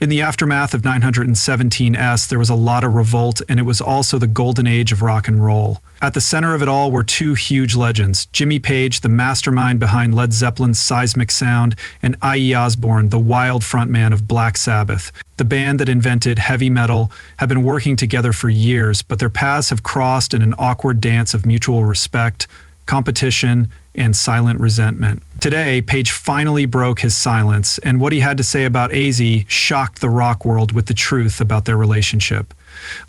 In the aftermath of 917S, there was a lot of revolt, and it was also the golden age of rock and roll. At the center of it all were two huge legends, Jimmy Page, the mastermind behind Led Zeppelin's seismic sound, and Ozzy Osbourne, the wild frontman of Black Sabbath. The band that invented heavy metal had been working together for years, but their paths have crossed in an awkward dance of mutual respect, competition, and silent resentment. Today, Page finally broke his silence, and what he had to say about Ozzy shocked the rock world with the truth about their relationship.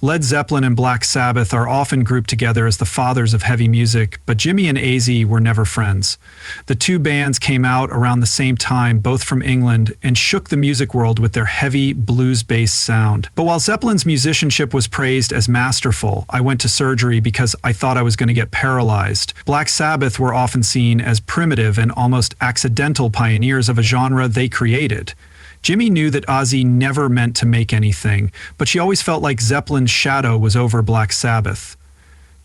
Led Zeppelin and Black Sabbath are often grouped together as the fathers of heavy music, but Jimmy and Ozzy were never friends. The two bands came out around the same time, both from England, and shook the music world with their heavy, blues-based sound. But while Zeppelin's musicianship was praised as masterful, I went to surgery because I thought I was going to get paralyzed. Black Sabbath were often seen as primitive and almost accidental pioneers of a genre they created. Jimmy knew that Ozzy never meant to make anything, but she always felt like Zeppelin's shadow was over Black Sabbath.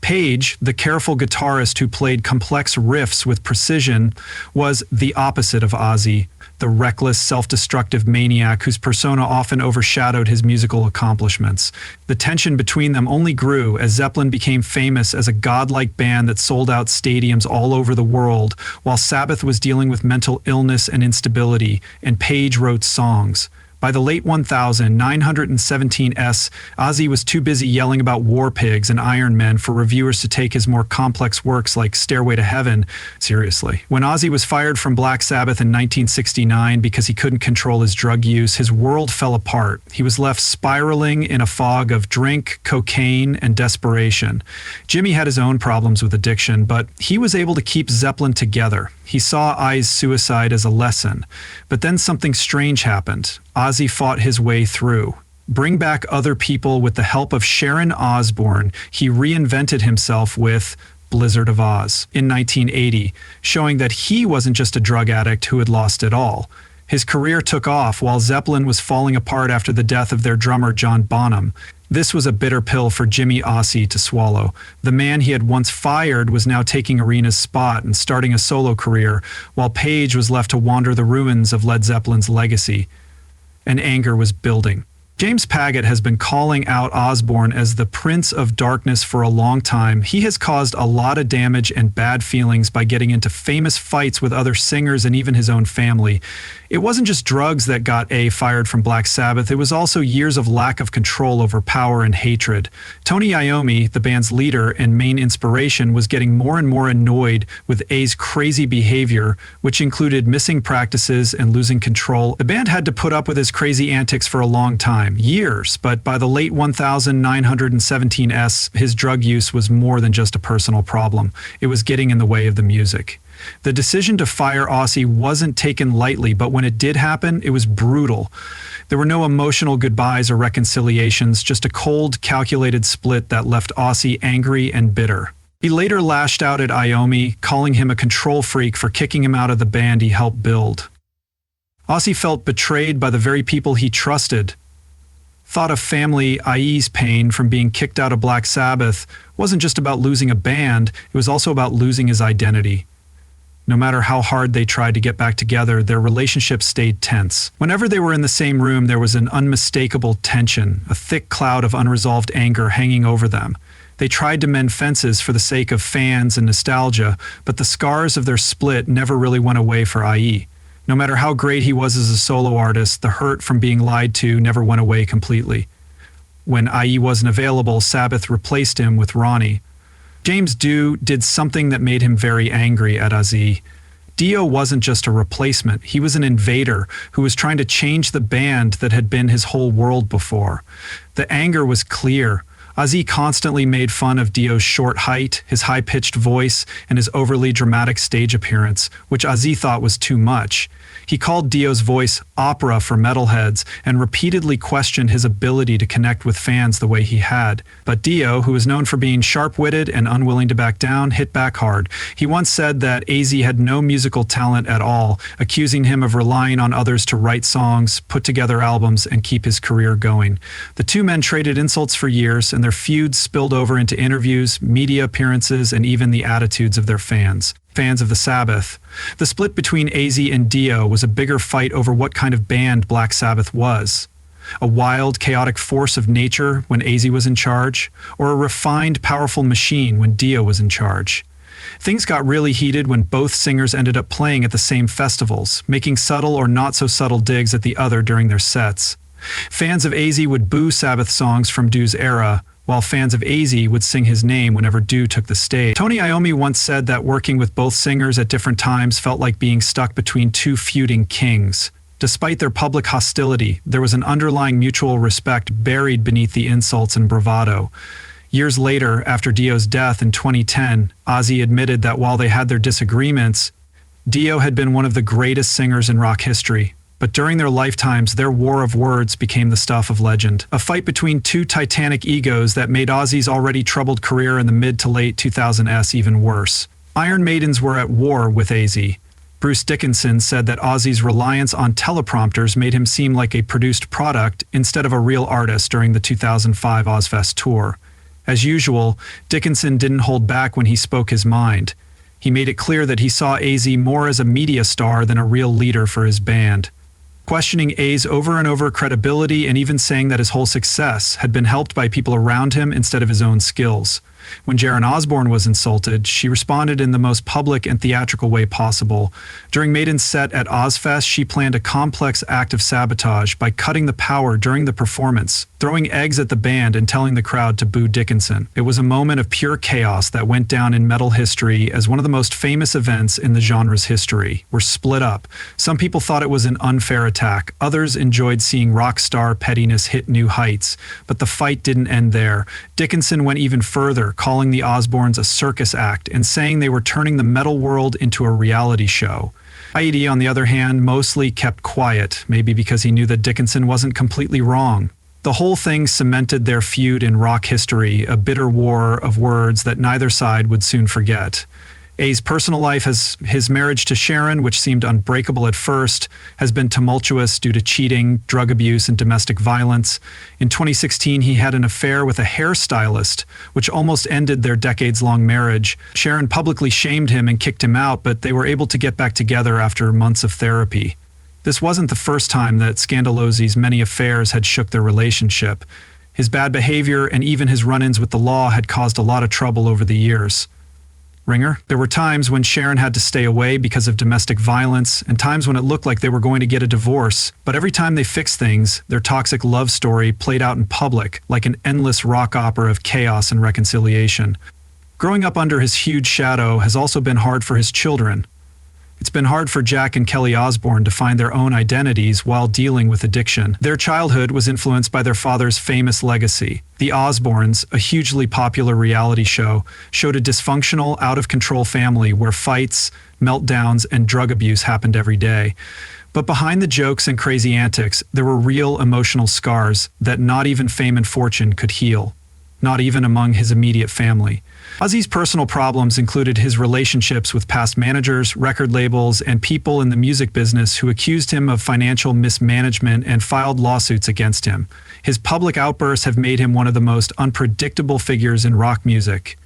Page, the careful guitarist who played complex riffs with precision, was the opposite of Ozzy, the reckless, self-destructive maniac whose persona often overshadowed his musical accomplishments. The tension between them only grew as Zeppelin became famous as a godlike band that sold out stadiums all over the world, while Sabbath was dealing with mental illness and instability, and Page wrote songs. By the late 917S, Ozzy was too busy yelling about war pigs and Iron Men for reviewers to take his more complex works like Stairway to Heaven seriously. When Ozzy was fired from Black Sabbath in 1969 because he couldn't control his drug use, his world fell apart. He was left spiraling in a fog of drink, cocaine, and desperation. Jimmy had his own problems with addiction, but he was able to keep Zeppelin together. He saw Ozzy's suicide as a lesson, but then something strange happened. Ozzy fought his way through. Bring back other people with the help of Sharon Osbourne, he reinvented himself with Blizzard of Oz in 1980, showing that he wasn't just a drug addict who had lost it all. His career took off while Zeppelin was falling apart after the death of their drummer John Bonham. This was a bitter pill for Jimmy Ozzy to swallow. The man he had once fired was now taking Arena's spot and starting a solo career, while Page was left to wander the ruins of Led Zeppelin's legacy. And anger was building. James Paget has been calling out Osbourne as the Prince of Darkness for a long time. He has caused a lot of damage and bad feelings by getting into famous fights with other singers and even his own family. It wasn't just drugs that got A fired from Black Sabbath, it was also years of lack of control over power and hatred. Tony Iommi, the band's leader and main inspiration, was getting more and more annoyed with A's crazy behavior, which included missing practices and losing control. The band had to put up with his crazy antics for a long time, years, but by the late 1917S, his drug use was more than just a personal problem. It was getting in the way of the music. The decision to fire Ozzy wasn't taken lightly, but when it did happen, it was brutal. There were no emotional goodbyes or reconciliations, just a cold, calculated split that left Ozzy angry and bitter. He later lashed out at Iommi, calling him a control freak for kicking him out of the band he helped build. Ozzy felt betrayed by the very people he trusted. Thought of family i.e.'s pain from being kicked out of Black Sabbath wasn't just about losing a band, it was also about losing his identity. No matter how hard they tried to get back together, their relationship stayed tense. Whenever they were in the same room, there was an unmistakable tension, a thick cloud of unresolved anger hanging over them. They tried to mend fences for the sake of fans and nostalgia, but the scars of their split never really went away for IE. No matter how great he was as a solo artist, the hurt from being lied to never went away completely. When IE wasn't available, Sabbath replaced him with Ronnie. James Dio did something that made him very angry at Ozzy. Dio wasn't just a replacement, he was an invader who was trying to change the band that had been his whole world before. The anger was clear. Ozzy constantly made fun of Dio's short height, his high-pitched voice, and his overly dramatic stage appearance, which Ozzy thought was too much. He called Dio's voice opera for metalheads and repeatedly questioned his ability to connect with fans the way he had. But Dio, who was known for being sharp-witted and unwilling to back down, hit back hard. He once said that Ozzy had no musical talent at all, accusing him of relying on others to write songs, put together albums, and keep his career going. The two men traded insults for years, and their feuds spilled over into interviews, media appearances, and even the attitudes of their fans of the Sabbath. The split between Ozzy and Dio was a bigger fight over what kind of band Black Sabbath was. A wild, chaotic force of nature when Ozzy was in charge, or a refined, powerful machine when Dio was in charge? Things got really heated when both singers ended up playing at the same festivals, making subtle or not so subtle digs at the other during their sets. Fans of Ozzy would boo Sabbath songs from Dio's era, while fans of Ozzy would sing his name whenever Dio took the stage. Tony Iommi once said that working with both singers at different times felt like being stuck between two feuding kings. Despite their public hostility, there was an underlying mutual respect buried beneath the insults and bravado. Years later, after Dio's death in 2010, Ozzy admitted that while they had their disagreements, Dio had been one of the greatest singers in rock history. But during their lifetimes, their war of words became the stuff of legend. A fight between two titanic egos that made Ozzy's already troubled career in the mid to late 2000s even worse. Iron Maidens were at war with Ozzy. Bruce Dickinson said that Ozzy's reliance on teleprompters made him seem like a produced product instead of a real artist during the 2005 Ozfest tour. As usual, Dickinson didn't hold back when he spoke his mind. He made it clear that he saw Ozzy more as a media star than a real leader for his band, questioning Ozzy's over and over credibility and even saying that his whole success had been helped by people around him instead of his own skills. When Sharon Osbourne was insulted, she responded in the most public and theatrical way possible. During Maiden's set at Ozfest, she planned a complex act of sabotage by cutting the power during the performance, throwing eggs at the band and telling the crowd to boo Dickinson. It was a moment of pure chaos that went down in metal history as one of the most famous events in the genre's history. We're split up. Some people thought it was an unfair attack. Others enjoyed seeing rock star pettiness hit new heights. But the fight didn't end there. Dickinson went even further, calling the Osbournes a circus act and saying they were turning the metal world into a reality show. Ozzy, on the other hand, mostly kept quiet, maybe because he knew that Dickinson wasn't completely wrong. The whole thing cemented their feud in rock history, a bitter war of words that neither side would soon forget. Ozzy's personal life, his marriage to Sharon, which seemed unbreakable at first, has been tumultuous due to cheating, drug abuse, and domestic violence. In 2016, he had an affair with a hairstylist, which almost ended their decades-long marriage. Sharon publicly shamed him and kicked him out, but they were able to get back together after months of therapy. This wasn't the first time that Scandalozi's many affairs had shook their relationship. His bad behavior and even his run-ins with the law had caused a lot of trouble over the years. Ringer. There were times when Sharon had to stay away because of domestic violence, and times when it looked like they were going to get a divorce. But every time they fixed things, their toxic love story played out in public, like an endless rock opera of chaos and reconciliation. Growing up under his huge shadow has also been hard for his children. It's been hard for Jack and Kelly Osbourne to find their own identities while dealing with addiction. Their childhood was influenced by their father's famous legacy. The Osbournes, a hugely popular reality show, showed a dysfunctional, out-of-control family where fights, meltdowns, and drug abuse happened every day. But behind the jokes and crazy antics, there were real emotional scars that not even fame and fortune could heal. Not even among his immediate family. Ozzy's personal problems included his relationships with past managers, record labels, and people in the music business who accused him of financial mismanagement and filed lawsuits against him. His public outbursts have made him one of the most unpredictable figures in rock music.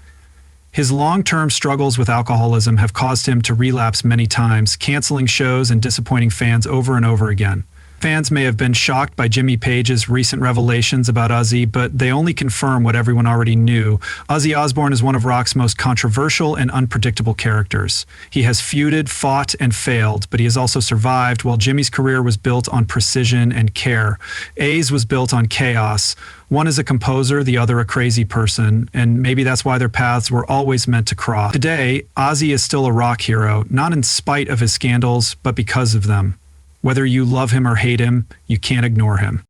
His long-term struggles with alcoholism have caused him to relapse many times, canceling shows and disappointing fans over and over again. Fans may have been shocked by Jimmy Page's recent revelations about Ozzy, but they only confirm what everyone already knew. Ozzy Osbourne is one of rock's most controversial and unpredictable characters. He has feuded, fought, and failed, but he has also survived, while Jimmy's career was built on precision and care. Ozzy's was built on chaos. One is a composer, the other a crazy person, and maybe that's why their paths were always meant to cross. Today, Ozzy is still a rock hero, not in spite of his scandals, but because of them. Whether you love him or hate him, you can't ignore him.